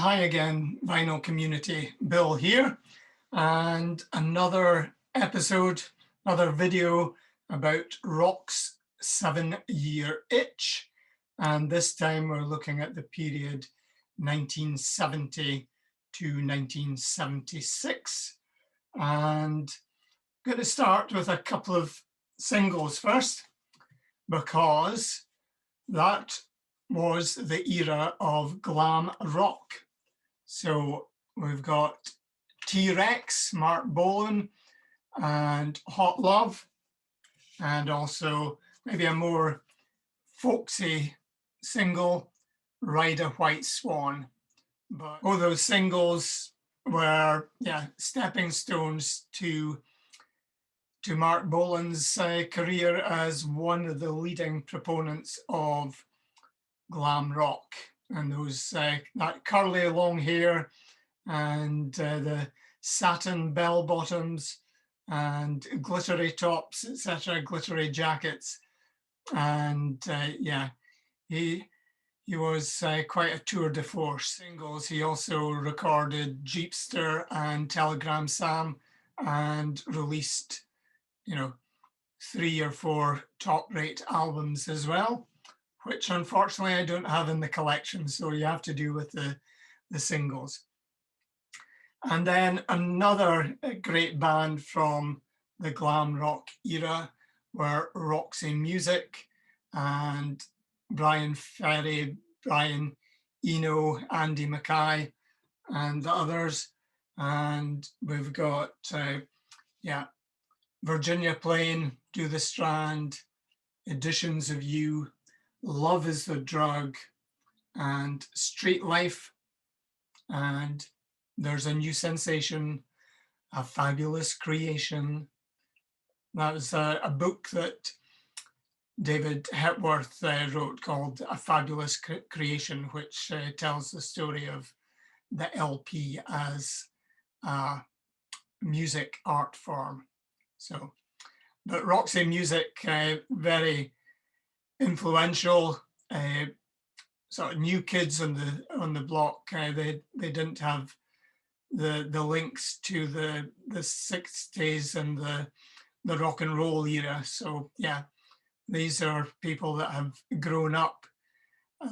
Hi again, vinyl community. Bill here, and another episode, another video about rock's 7-year itch. And this time we're looking at the period 1970 to 1976. And I'm going to start with a couple of singles first, because that was the era of glam rock. So we've got T-Rex, Mark Bolan, and Hot Love, and also maybe a more folksy single, Ride a White Swan. But all those singles were, stepping stones to Mark Bolan's career as one of the leading proponents of glam rock, and those that curly long hair and the satin bell bottoms and glittery tops, etc., glittery jackets. And he was quite a tour de force. Singles, he also recorded Jeepster and Telegram Sam and released 3 or 4 top rate albums as well, which unfortunately I don't have in the collection, so you have to do with the singles. And then another great band from the glam rock era were Roxy Music and Brian Ferry, Brian Eno, Andy Mackay, and others. And we've got, Virginia Plain, Do the Strand, Editions of You, Love is the Drug, and Street Life, and There's a New Sensation, A Fabulous Creation. That was a book that David Hepworth wrote called A Fabulous Creation, which tells the story of the LP as a music art form. So, but Roxy Music, very influential, sort of new kids on the block. They didn't have the links to the 60s and the rock and roll era. So these are people that have grown up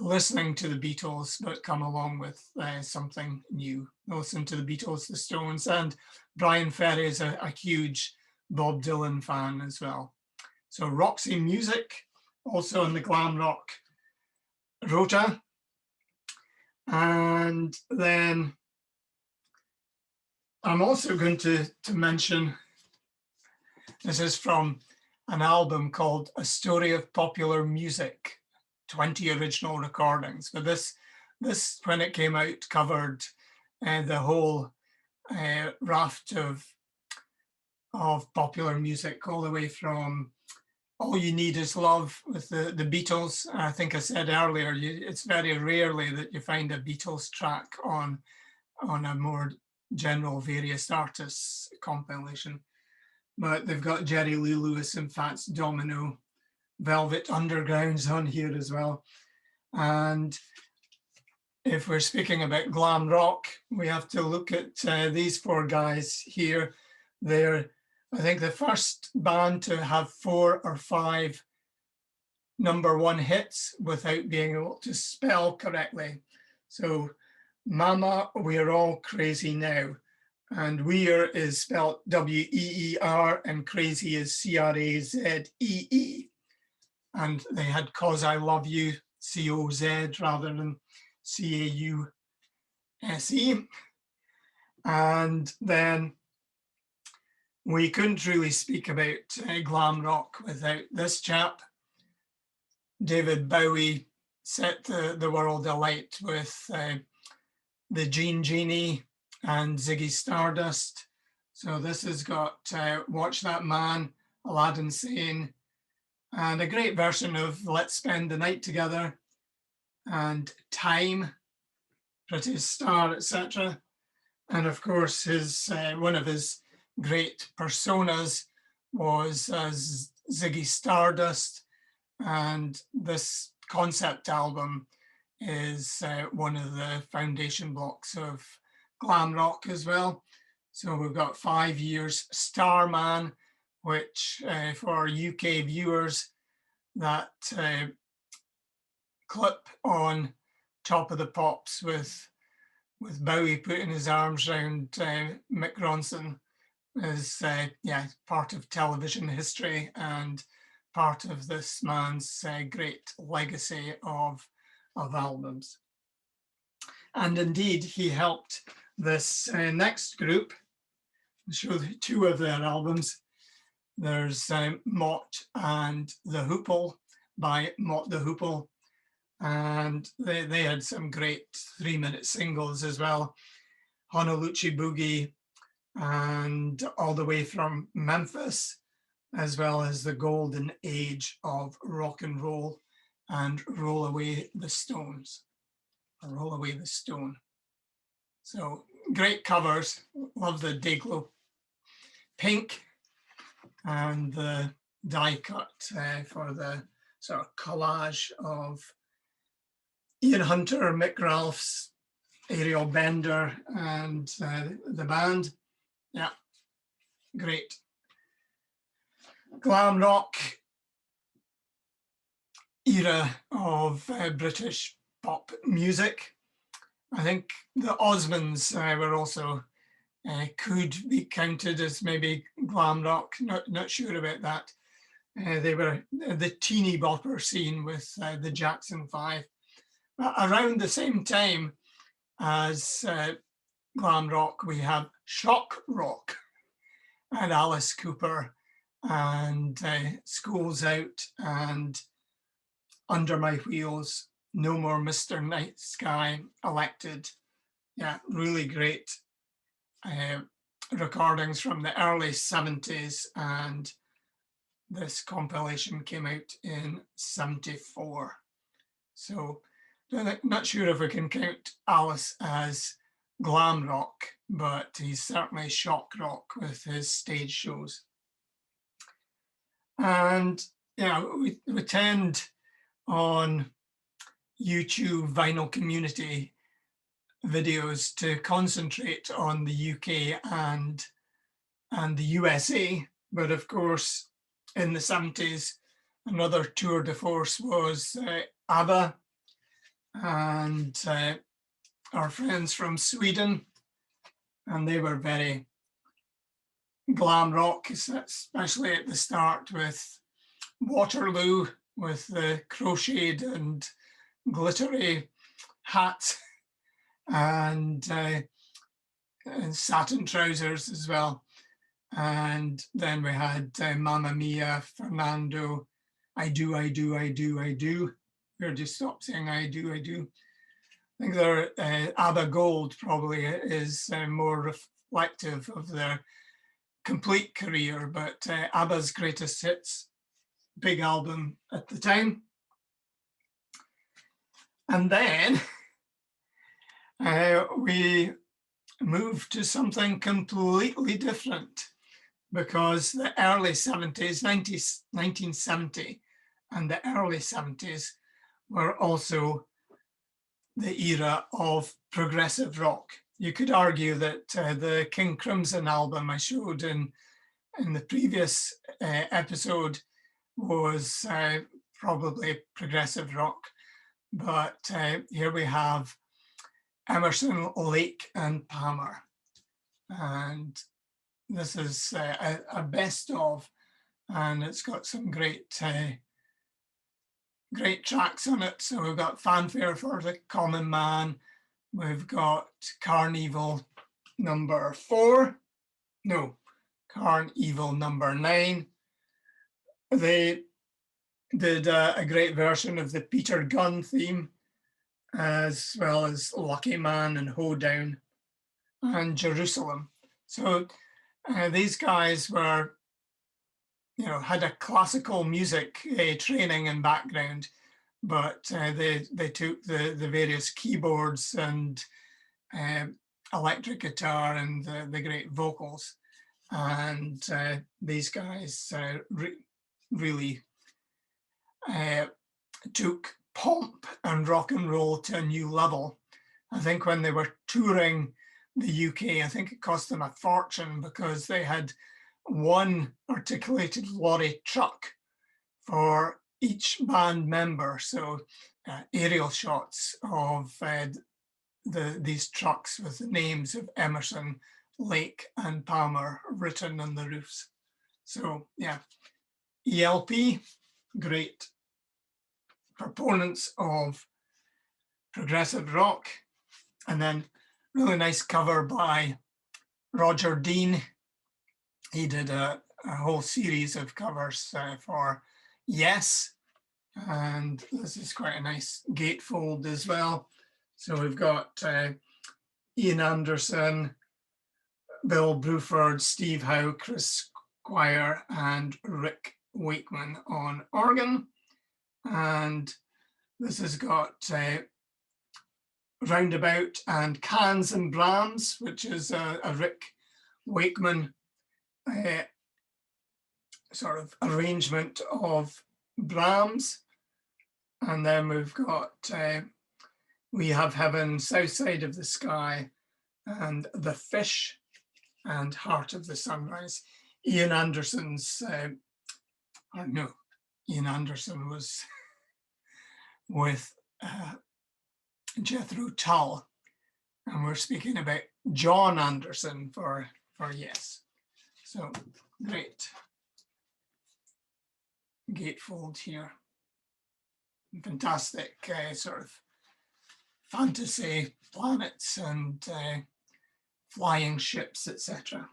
listening to the Beatles, but come along with something new. Listen to the Beatles, the Stones, and Brian Ferry is a huge Bob Dylan fan as well. So Roxy Music, also in the glam rock rota. And then I'm also going to mention, this is from an album called A Story of Popular Music, 20 original recordings. But this when it came out, covered the whole raft of popular music, all the way from All You Need Is Love with the Beatles. I think I said earlier, it's very rarely that you find a Beatles track on a more general various artists compilation. But they've got Jerry Lee Lewis and Fats Domino, Velvet Underground's on here as well. And if we're speaking about glam rock, we have to look at these 4 guys here. They're, I think, the first band to have 4 or 5 #1 hits without being able to spell correctly. So Mama, We're All Crazy Now. And We're is spelled W-E-E-R and crazy is C-R-A-Z-E-E. And they had Cause I Love You, C-O-Z rather than C-A-U-S-E. And then we couldn't really speak about glam rock without this chap. David Bowie set the world alight with the Jean Genie and Ziggy Stardust. So this has got Watch That Man, Aladdin Sane, and a great version of Let's Spend the Night Together, and Time, Pretty Star, etc. And of course, his one of his great personas was Ziggy Stardust, and this concept album is one of the foundation blocks of glam rock as well. So we've got 5 years Starman, which for UK viewers, that clip on Top of the Pops with Bowie putting his arms around Mick Ronson is part of television history and part of this man's great legacy of albums. And indeed, he helped this next group show 2 of their albums. There's Mott and the Hoople by Mott the Hoople. And they had some great 3-minute singles as well. Honolulu Boogie and All the Way from Memphis, as well as The Golden Age of Rock and Roll and Roll Away the Stones. Roll Away the Stone. So great covers. Love the Dayglow pink and the die cut for the sort of collage of Ian Hunter, Mick Ralphs, Ariel Bender, and the band. Yeah, great. Glam rock era of British pop music. I think the Osmonds were also could be counted as maybe glam rock. Not sure about that. They were the teeny bopper scene with the Jackson 5. Around the same time as glam rock, we have shock rock and Alice Cooper and School's Out and Under My Wheels, No More Mr. Night Sky, Elected. Yeah, really great recordings from the early 70s, and this compilation came out in 74. So not sure if we can count Alice as glam rock, but he's certainly shock rock with his stage shows. And we tend on YouTube vinyl community videos to concentrate on the UK and the USA, but of course in the 70s another tour de force was ABBA and our friends from Sweden, and they were very glam rock, especially at the start with Waterloo, with the crocheted and glittery hat and satin trousers as well. And then we had Mamma Mia, Fernando, I Do, I Do, I Do, I Do. We're just stop saying I Do, I Do. I think their ABBA Gold probably is more reflective of their complete career, but ABBA's Greatest Hits, big album at the time. And then we moved to something completely different, because the early 70s, 1970 and the early 70s were also the era of progressive rock. You could argue that the King Crimson album I showed in the previous episode was probably progressive rock, but here we have Emerson, Lake and Palmer, and this is a best of, and it's got some great tracks on it. So we've got Fanfare for the Common Man, we've got Carnival number 4, no, Carnival number 9. They did a great version of the Peter Gunn theme, as well as Lucky Man and Hoedown and Jerusalem. So these guys were, had a classical music training and background, but they took the various keyboards and electric guitar and the great vocals, and these guys really took pomp and rock and roll to a new level. I think when they were touring the UK, I think it cost them a fortune because they had one articulated lorry truck for each band member. So aerial shots of these trucks with the names of Emerson, Lake and Palmer written on the roofs. So yeah, ELP, great proponents of progressive rock. And then really nice cover by Roger Dean. He did a whole series of covers for Yes. And this is quite a nice gatefold as well. So we've got Ian Anderson, Bill Bruford, Steve Howe, Chris Squire, and Rick Wakeman on organ. And this has got Roundabout and Cans and Brahms, which is a Rick Wakeman sort of arrangement of Brahms. And then we've got We Have Heaven, South Side of the Sky, and The Fish, and Heart of the Sunrise. Ian Anderson's, Ian Anderson was with Jethro Tull, and we're speaking about John Anderson for Yes. So great gatefold here. Fantastic sort of fantasy planets and flying ships, etc.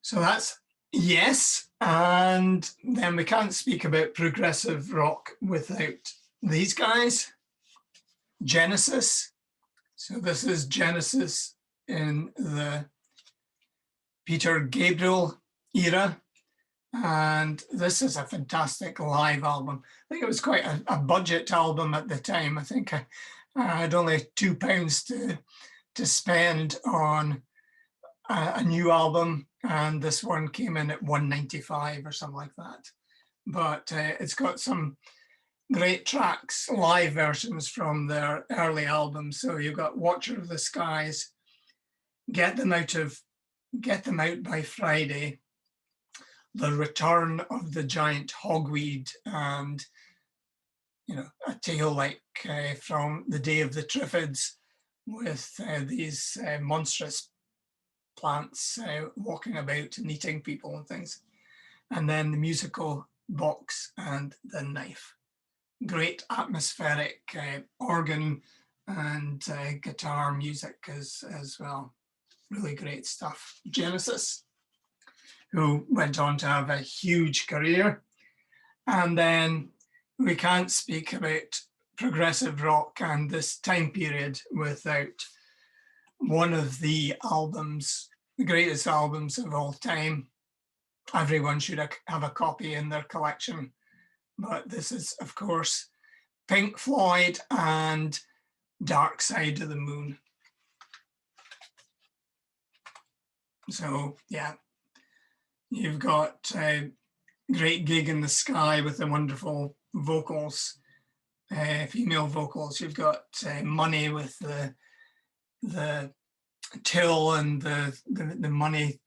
So that's Yes, and then we can't speak about progressive rock without these guys. Genesis. So this is Genesis in the Peter Gabriel era. And this is a fantastic live album. I think it was quite a budget album at the time. I think I had only £2 to spend on a new album, and this one came in at £1.95 or something like that. But it's got some great tracks, live versions from their early albums. So you've got Watcher of the Skies, Get Them Out by Friday, The Return of the Giant Hogweed, and A Tale Like from the Day of the Triffids, with these monstrous plants walking about and eating people and things. And then the musical Box and the Knife. Great atmospheric organ and guitar music as well. Really great stuff. Genesis, who went on to have a huge career. And then we can't speak about progressive rock and this time period without one of the albums, the greatest albums of all time. Everyone should have a copy in their collection. But this is, of course, Pink Floyd and Dark Side of the Moon. So, yeah, you've got a Great Gig in the Sky with the wonderful vocals, female vocals. You've got Money with the till and the money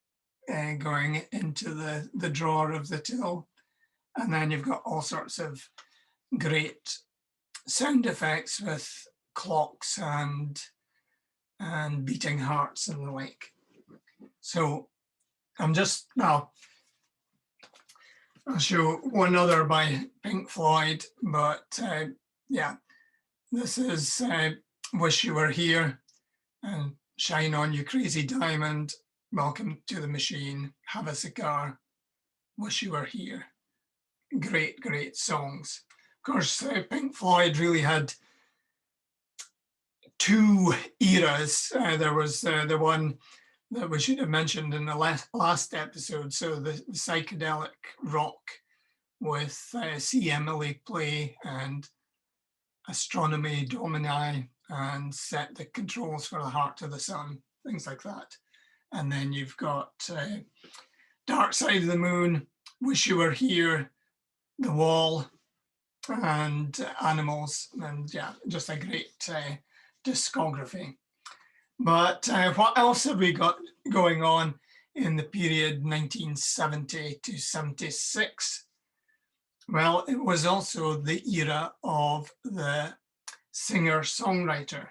going into the drawer of the till. And then you've got all sorts of great sound effects with clocks and beating hearts and the like. So I'll show one other by Pink Floyd, but yeah, this is Wish You Were Here and Shine On You Crazy Diamond, Welcome to the Machine, Have a Cigar, Wish You Were Here. Great songs. Of course, Pink Floyd really had two eras. There was the one that we should have mentioned in the last episode. So the psychedelic rock with See Emily Play and Astronomy Domini and Set the Controls for the Heart to the Sun, things like that. And then you've got Dark Side of the Moon, Wish You Were Here, The Wall, and Animals, and yeah, just a great discography. But what else have we got going on in the period 1970 to 76? Well, it was also the era of the singer-songwriter.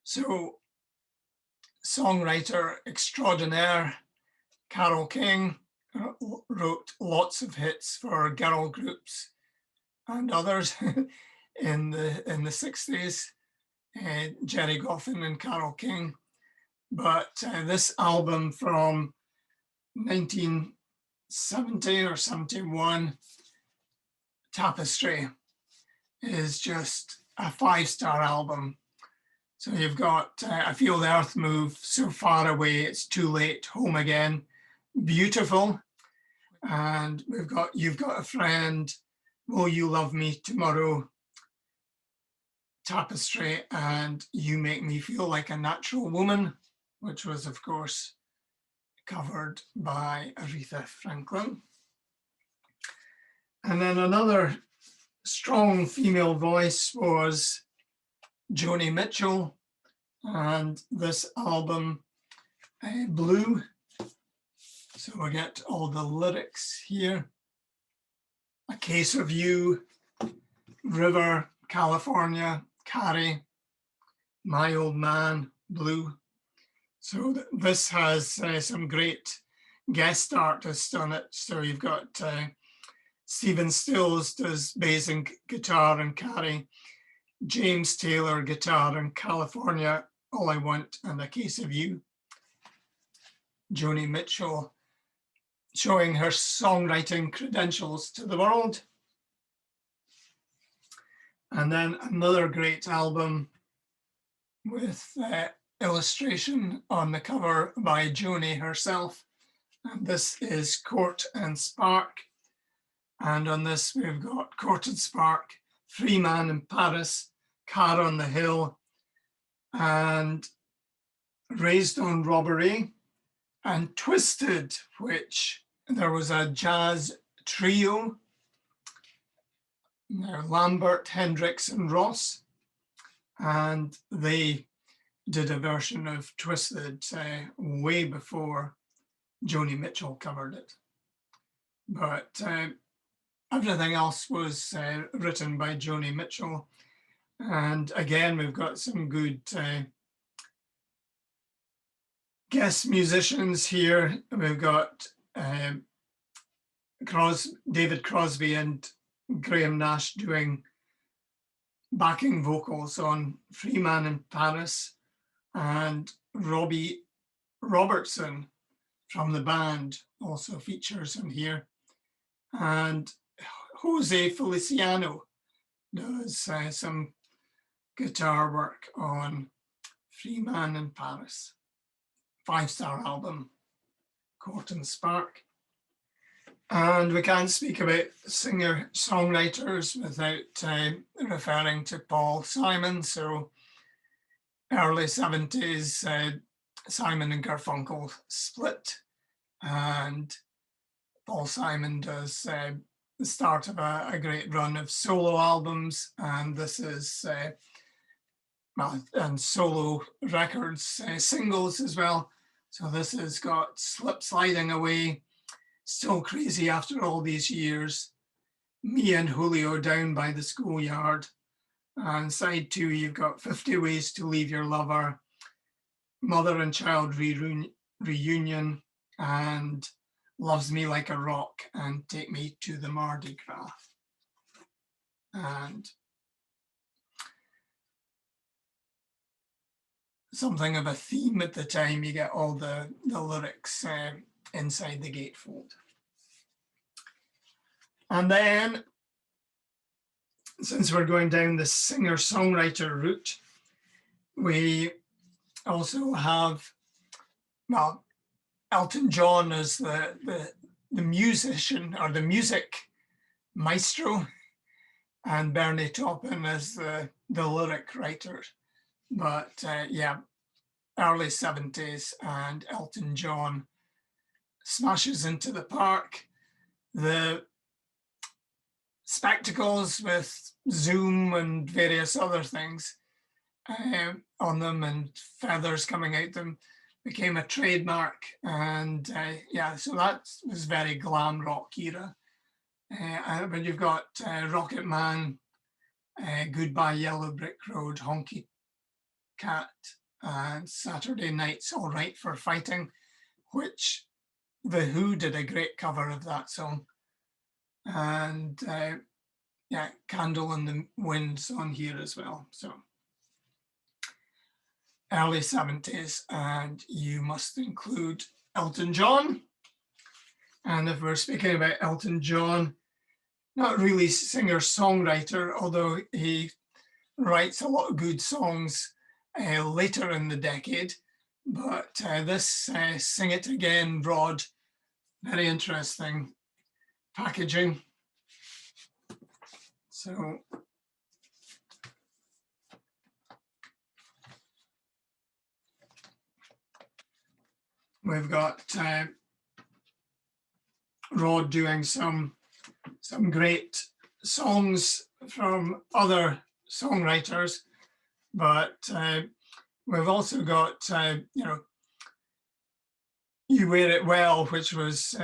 So, songwriter extraordinaire Carole King wrote lots of hits for girl groups and others in the 60s, Jerry Goffin and Carole King. But this album from 1970 or 71, Tapestry, is just a 5-star album. So you've got I Feel the Earth Move, So Far Away, It's Too Late, Home Again, Beautiful. And we've got You've Got a Friend, Will You Love Me Tomorrow, Tapestry, and You Make Me Feel Like a Natural Woman, which was, of course, covered by Aretha Franklin. And then another strong female voice was Joni Mitchell, and this album, Blue. So we get all the lyrics here. A Case of You, River, California, Carrie, My Old Man, Blue. So this has some great guest artists on it. So you've got Stephen Stills does bass and guitar and Carrie, James Taylor guitar and California, All I Want and A Case of You. Joni Mitchell showing her songwriting credentials to the world. And then another great album with illustration on the cover by Joni herself. And this is Court and Spark. And on this, we've got Court and Spark, Free Man in Paris, Car on the Hill, and Raised on Robbery, and Twisted, which there was a jazz trio, Lambert, Hendricks, and Ross, and they did a version of Twisted way before Joni Mitchell covered it. But everything else was written by Joni Mitchell. And again, we've got some good guest musicians here. We've got David Crosby and Graham Nash doing backing vocals on Free Man in Paris, and Robbie Robertson from the band also features in here. And Jose Feliciano does some guitar work on Free Man in Paris. 5-star album, Court and Spark. And we can't speak about singer-songwriters without referring to Paul Simon. So early 70s, Simon and Garfunkel split, and Paul Simon does the start of a great run of solo albums, and this is and solo records, singles as well. So this has got Slip Sliding Away, Still Crazy After All These Years, Me and Julio Down by the Schoolyard, and side 2 you've got 50 Ways to Leave Your Lover, Mother and Child Reunion, and Loves Me Like a Rock, and Take Me to the Mardi Gras. And something of a theme at the time, you get all the lyrics inside the gatefold. And then, since we're going down the singer-songwriter route, we also have, well, Elton John as the musician or the music maestro, and Bernie Taupin as the lyric writer. But yeah, early 70s, and Elton John smashes into the park. The spectacles with zoom and various other things on them, and feathers coming out them, became a trademark. And yeah, so that was very glam rock era. But you've got Rocket Man, Goodbye Yellow Brick Road, Honky Cat, and Saturday Night's All Right for Fighting, which The Who did a great cover of that song. And yeah, Candle in the Wind's on here as well. So early 70s, and you must include Elton John. And if we're speaking about Elton John, not really singer-songwriter, although he writes a lot of good songs later in the decade. But this Sing It Again, Rod, very interesting packaging. So we've got Rod doing some great songs from other songwriters, but we've also got, you know, You Wear It Well, which was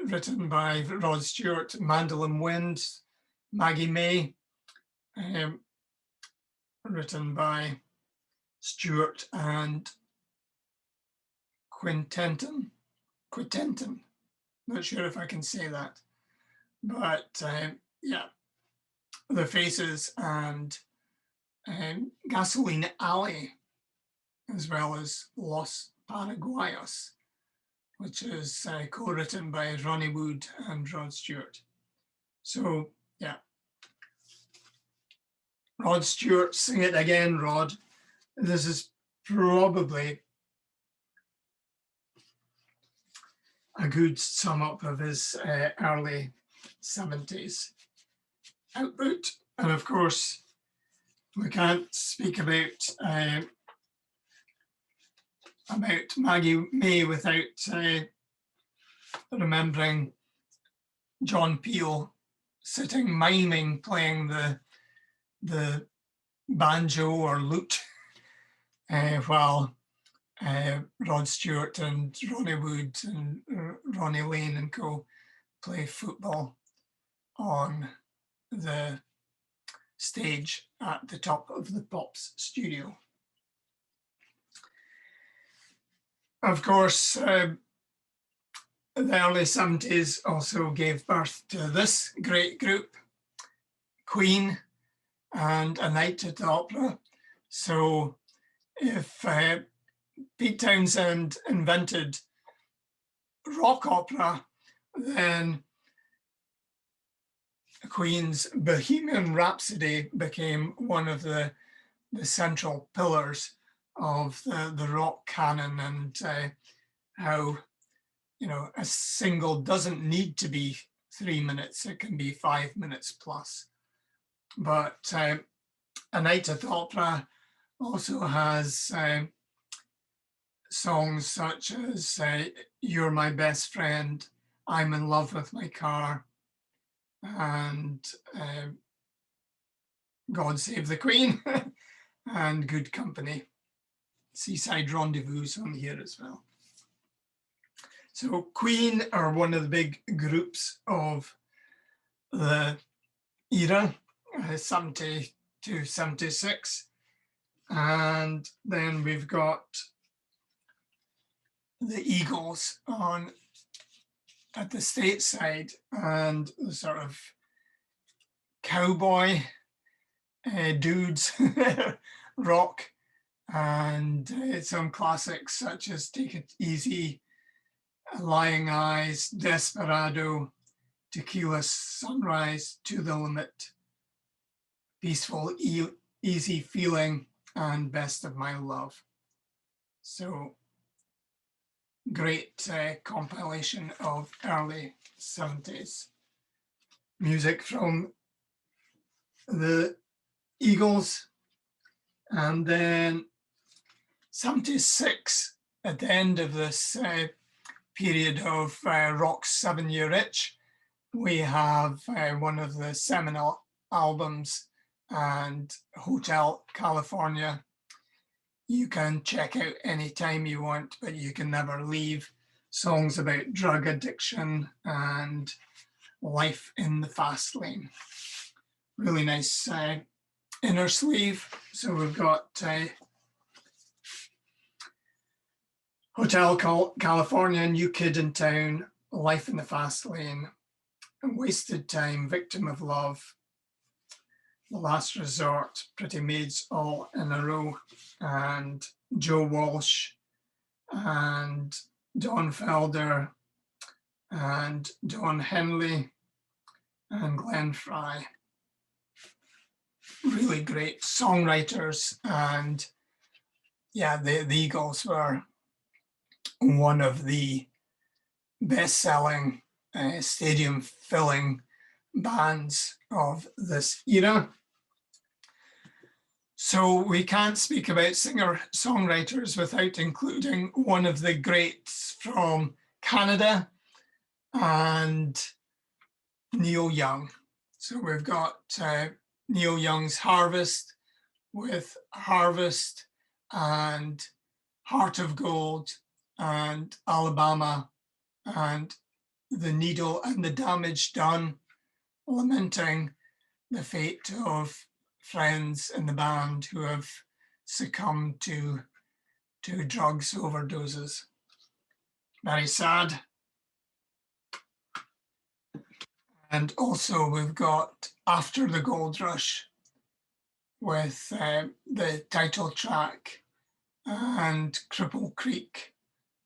written by Rod Stewart, Mandolin Wind, Maggie May, written by Stewart and Quintenton, not sure if I can say that, but yeah, The Faces and Gasoline Alley, as well as Los Paraguayos, which is co-written by Ronnie Wood and Rod Stewart. So yeah, Rod Stewart, Sing It Again, Rod. This is probably a good sum up of his early 70s output. And of course, we can't speak about Maggie May without remembering John Peel sitting miming playing the banjo or lute while Rod Stewart and Ronnie Wood and Ronnie Lane and co play football on the stage at the top of the Pops studio. Of course, the early 70s also gave birth to this great group, Queen and A Night at the Opera. So if Pete Townsend invented rock opera, then Queen's Bohemian Rhapsody became one of the central pillars of the rock canon, and how, you know, a single doesn't need to be 3 minutes, it can be 5 minutes plus. But A Night at the Opera also has songs such as You're My Best Friend, I'm in Love with My Car, and God Save the Queen, and Good Company. Seaside Rendezvous on here as well. So Queen are one of the big groups of the era, 70 to 76. And then we've got the Eagles on at the stateside, and the sort of cowboy dudes rock, and some classics such as Take It Easy, Lying Eyes, Desperado, Tequila Sunrise, To the Limit, Peaceful Easy Feeling, and Best of My Love. So great compilation of early 70s music from the Eagles. And then 76, at the end of this period of rock's 7-year itch, we have one of the seminal albums, and Hotel California. You can check out anytime you want, but you can never leave. Songs about drug addiction and life in the fast lane. Really nice inner sleeve. So we've got Hotel California, New Kid in Town, Life in the Fast Lane, Wasted Time, Victim of Love, The Last Resort, Pretty Maids All in a Row, and Joe Walsh, and Don Felder, and Don Henley, and Glenn Fry. Really great songwriters. And yeah, the Eagles were one of the best-selling, stadium-filling bands of this era. So we can't speak about singer-songwriters without including one of the greats from Canada, and Neil Young. So we've got Neil Young's Harvest with Harvest and Heart of Gold and Alabama and The Needle and the Damage Done, lamenting the fate of friends in the band who have succumbed to drugs overdoses. Very sad. And also we've got After the Gold Rush with the title track and Cripple Creek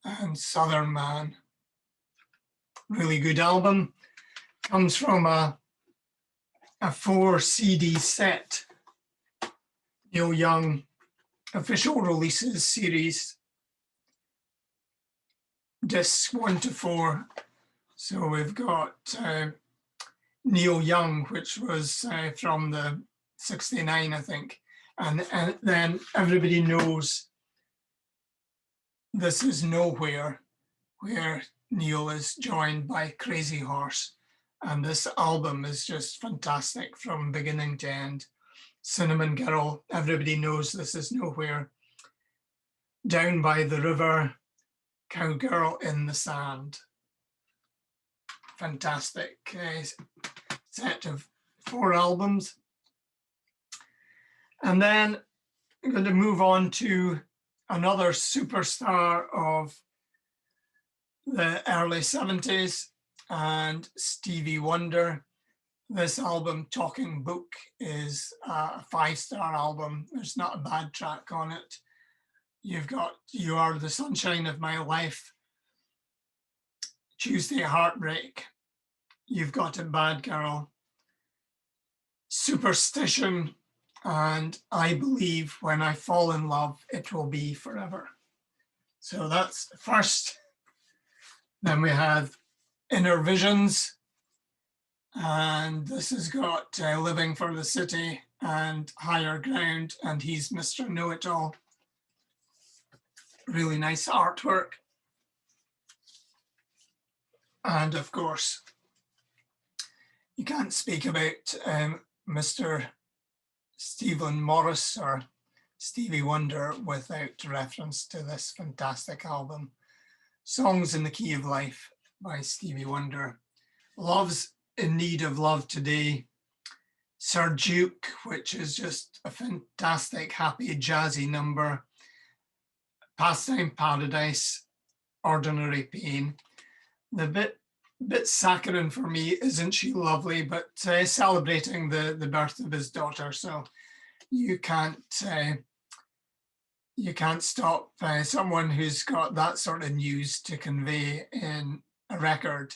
and Southern Man. Really good album. Comes from a 4 CD set. Neil Young official releases series, discs 1 to 4. So we've got Neil Young, which was from the 69, I think. And then Everybody Knows This Is Nowhere, where Neil is joined by Crazy Horse. And this album is just fantastic from beginning to end. Cinnamon Girl, Everybody Knows This Is Nowhere, Down by the River, Cowgirl in the Sand. Fantastic set of 4 albums. And then I'm going to move on to another superstar of the early 70s, and Stevie Wonder. This album, Talking Book, is a 5-star album. There's not a bad track on it. You've got You Are the Sunshine of My Life, Tuesday Heartbreak, You've Got a Bad Girl, Superstition, and I Believe When I Fall in Love, It Will Be Forever. So that's the first. Then we have Inner Visions, and this has got Living for the City and Higher Ground, and He's Mr. Know-It-All. Really nice artwork. And of course, you can't speak about Mr. Stephen Morris or Stevie Wonder without reference to this fantastic album, Songs in the Key of Life by Stevie Wonder. Love's in Need of Love Today, Sir Duke, which is just a fantastic, happy, jazzy number, Pastime Paradise, Ordinary Pain. The bit saccharine for me, Isn't She Lovely, but celebrating the birth of his daughter. So you can't stop someone who's got that sort of news to convey in a record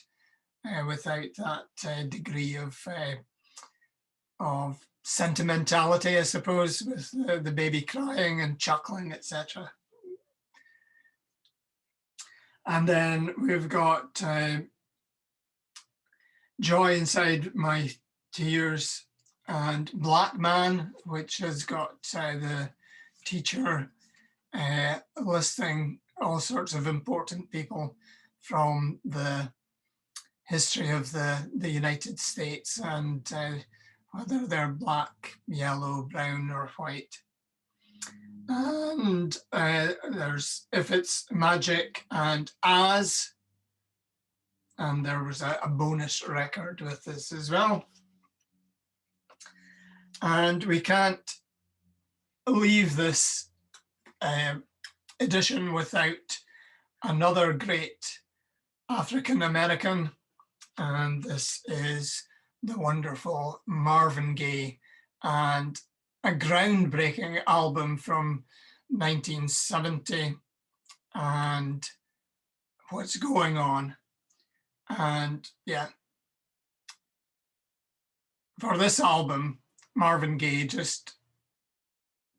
without that degree of sentimentality, I suppose, with the baby crying and chuckling, etc. And then we've got Joy Inside My Tears and Black Man, which has got the teacher listing all sorts of important people from the history of the United States and whether they're black, yellow, brown, or white. And there's If It's Magic and As, and there was a bonus record with this as well. And we can't leave this edition without another great African American, and this is the wonderful Marvin Gaye, and a groundbreaking album from 1970, and What's Going On. And yeah, for this album, Marvin Gaye just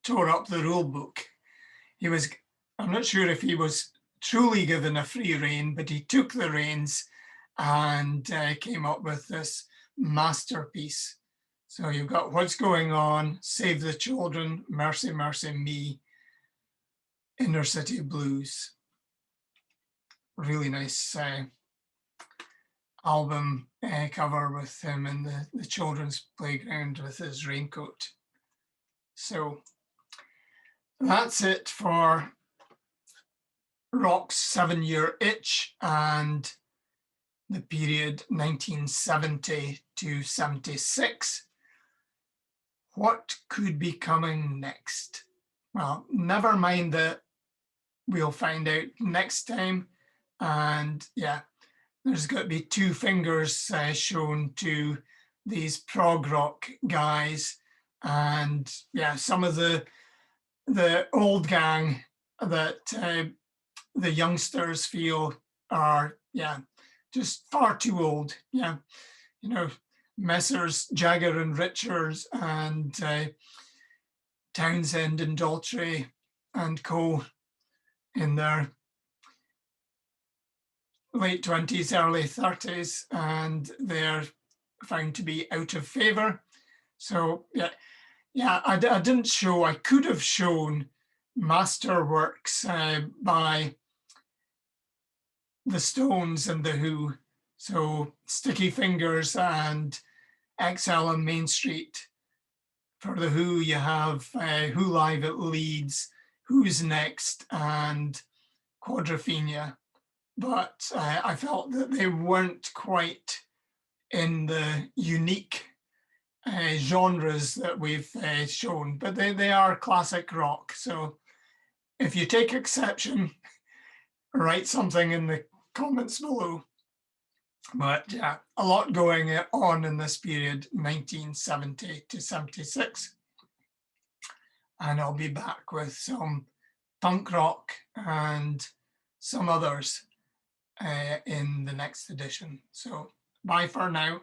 tore up the rule book. I'm not sure if he was truly given a free rein, but he took the reins and came up with this masterpiece. So you've got What's Going On, Save the Children, Mercy, Mercy Me, Inner City Blues. Really nice album cover with him in the children's playground with his raincoat. So that's it for rock's 7-year itch and the period 1970 to 76. What could be coming next? Well, never mind that we'll find out next time. And yeah, there's got to be 2 fingers shown to these prog rock guys. And yeah, some of the old gang that the youngsters feel are, yeah, just far too old. Yeah, you know, Messrs. Jagger and Richards and Townsend and Daltrey and co. in their late 20s, early 30s, and they're found to be out of favor. So yeah, I didn't show. I could have shown masterworks by the Stones and the Who. So Sticky Fingers and XL on Main Street. For the Who, you have Who Live at Leeds, Who's Next, and Quadrophenia. But I felt that they weren't quite in the unique genres that we've shown, but they are classic rock. So if you take exception, write something in the comments below. But yeah, a lot going on in this period, 1970 to 76. And I'll be back with some punk rock and some others in the next edition. So bye for now.